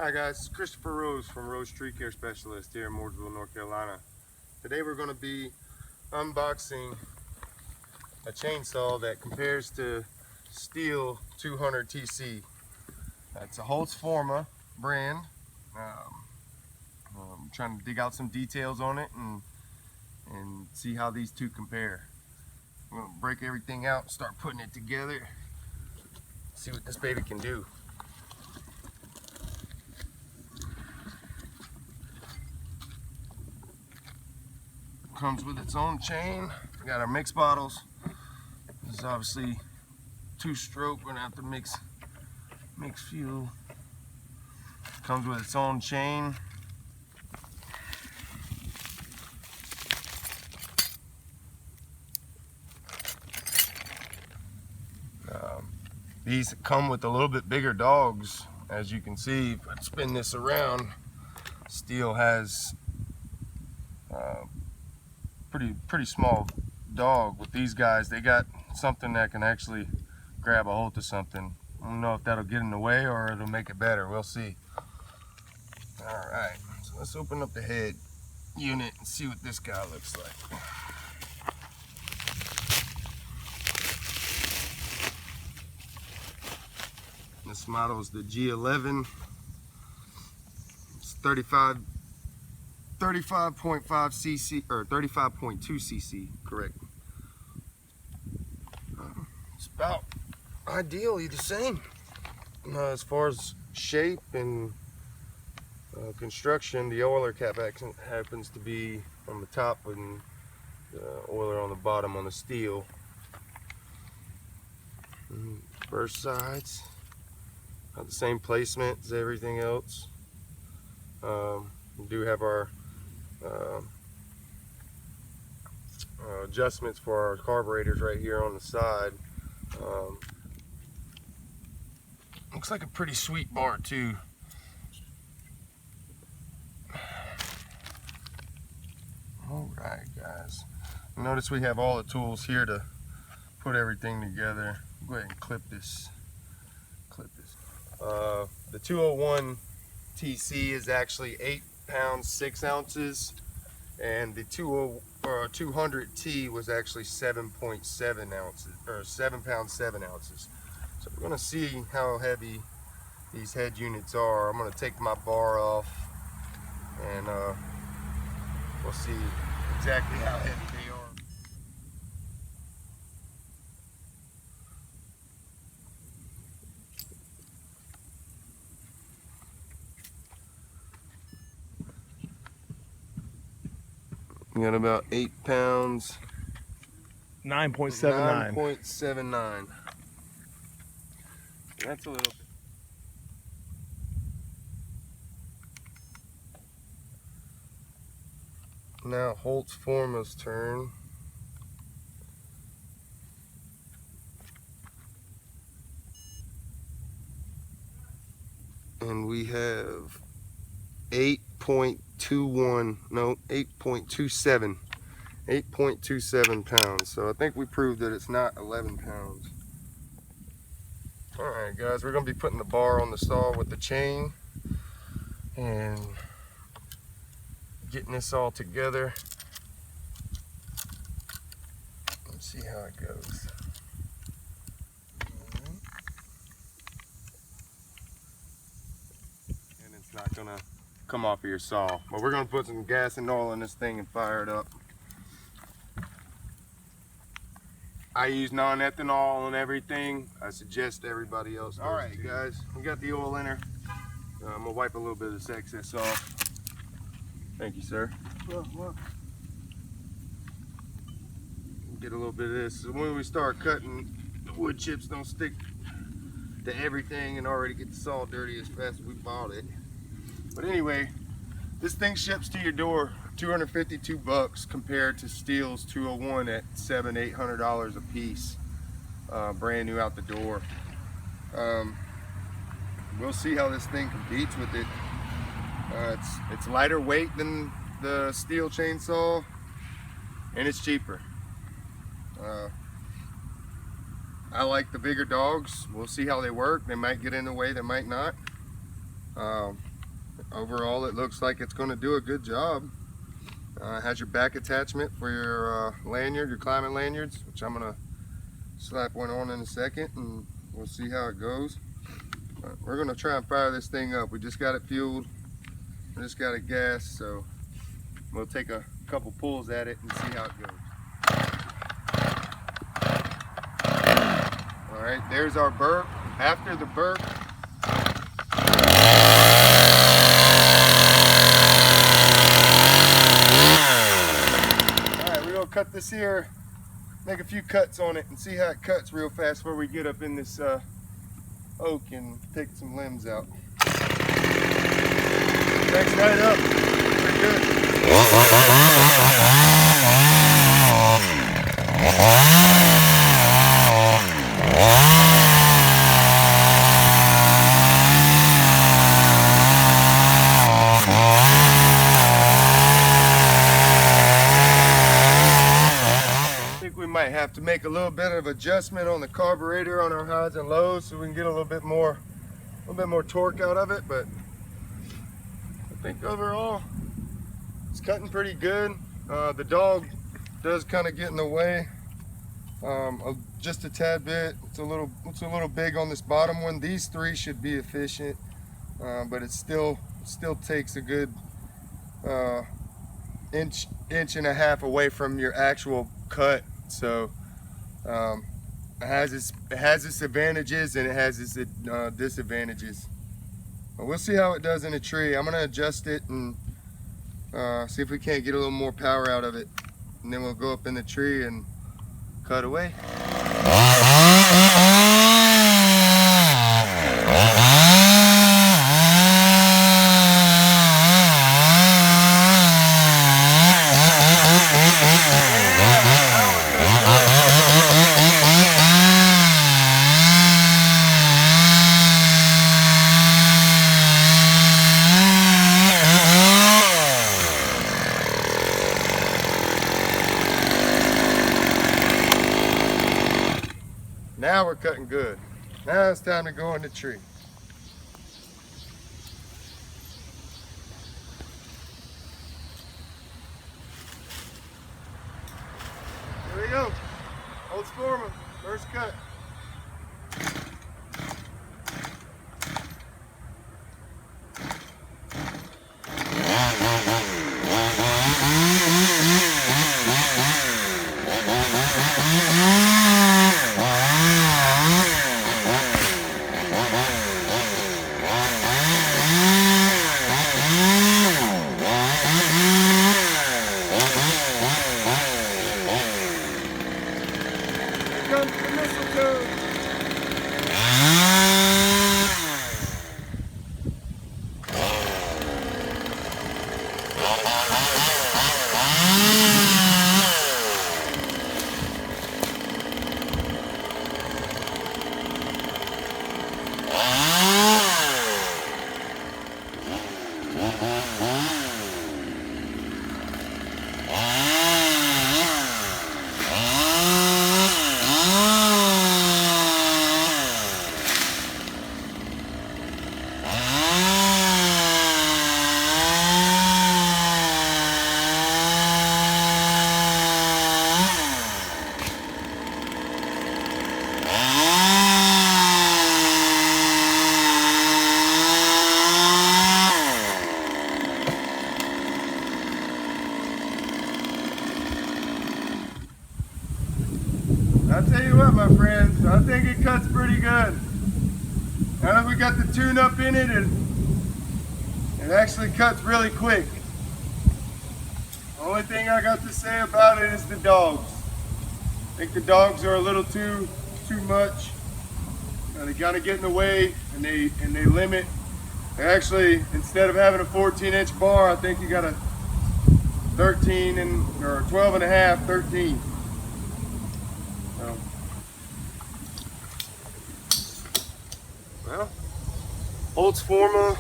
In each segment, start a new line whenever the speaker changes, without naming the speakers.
Hi guys, it's Christopher Rose from Rose Tree Care Specialist here in Mooresville, North Carolina. Today we're going to be unboxing a chainsaw that compares to Stihl 200 TC. It's a Holzfforma brand. I'm trying to dig out some details on it and see how these two compare. I'm going to break everything out and start putting it together. See what this baby can do. Comes with its own chain. We got our mix bottles. This is obviously 2-stroke. We're gonna have to mix fuel. Comes with its own chain. These come with a little bit bigger dogs, as you can see. If I spin this around, Stihl has pretty small dog. With these guys, they got something that can actually grab a hold of something. I don't know if that'll get in the way or it'll make it better. We'll see. All right, so let's open up the head unit and see what this guy looks like. This model is the G111. It's 35.5 cc, or 35.2 cc, correct. It's about ideally the same as far as shape and construction. The oiler cap happens to be on the top and the oiler on the bottom on the Stihl. Both sides have the same placement as everything else. We do have our adjustments for our carburetors right here on the side. Looks like a pretty sweet bar too. All right, guys. Notice we have all the tools here to put everything together. Go ahead and clip this. The 201 TC is actually 8 pounds 6 ounces, and the 200 T was actually 7.7 ounces, or 7 pounds 7 ounces. So we're going to see how heavy these head units are. I'm going to take my bar off and we'll see exactly how heavy they are. We got about 8 pounds.
9.79.
9.79. That's a little bit. Now Holzfforma's turn. And we have 8.27 pounds. So I think we proved that it's not 11 pounds. All right, guys, we're gonna be putting the bar on the saw with the chain and getting this all together. Let's see how it goes. And it's not gonna come off of your saw, but we're gonna put some gas and oil in this thing and fire it up. I use non-ethanol and everything. I suggest everybody else does. All right, guys, we got the oil in her. I'm gonna wipe a little bit of this excess off. Thank you, sir. Well. Get a little bit of this. So when we start cutting, the wood chips don't stick to everything and already get the saw dirty as fast as we bought it. But anyway, this thing ships to your door $252 compared to Stihl's 201 at $700-800 a piece, brand new out the door. We'll see how this thing competes with it. It's lighter weight than the Stihl chainsaw, and it's cheaper. I like the bigger dogs. We'll see how they work. They might get in the way, they might not. overall it looks like it's going to do a good job. It has your back attachment for your lanyard, your climbing lanyards, which I'm going to slap one on in a second and we'll see how it goes. But we're going to try and fire this thing up. We just got it fueled, we just got it gassed, so we'll take a couple pulls at it and see how it goes. All right, there's our burp. After the burp, cut this here, make a few cuts on it and see how it cuts real fast before we get up in this oak and take some limbs out. Cranks right up, pretty good. Might have to make a little bit of adjustment on the carburetor on our highs and lows so we can get a little bit more torque out of it, but I think overall it's cutting pretty good. The dog does kind of get in the way just a tad bit. It's a little big on this bottom one. These three should be efficient, but it still takes a good inch and a half away from your actual cut. So it has its advantages and it has its disadvantages. But we'll see how it does in a tree. I'm gonna adjust it and see if we can't get a little more power out of it, and then we'll go up in the tree and cut away. Now we're cutting good. Now it's time to go in the tree. Here we go. Holzfforma, first cut. I'll tell you what, my friends, I think it cuts pretty good. Now that we got the tune-up in it, it actually cuts really quick. The only thing I got to say about it is the dogs. I think the dogs are a little too much. They kind of get in the way and they limit. They actually, instead of having a 14-inch bar, I think you got a 13 or 12 and a half, 13. So, well, Holzfforma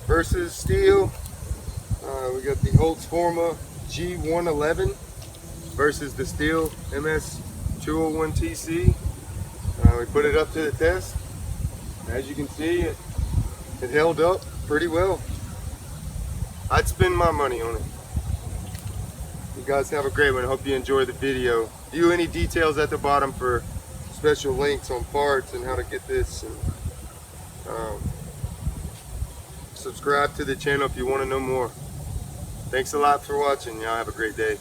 versus Stihl. We got the Holzfforma G111 versus the Stihl MS201 TC. We put it up to the test. As you can see, it held up pretty well. I'd spend my money on it. You guys have a great one. I hope you enjoy the video. View any details at the bottom for special links on parts and how to get this. And subscribe to the channel if you want to know more. Thanks a lot for watching. Y'all have a great day.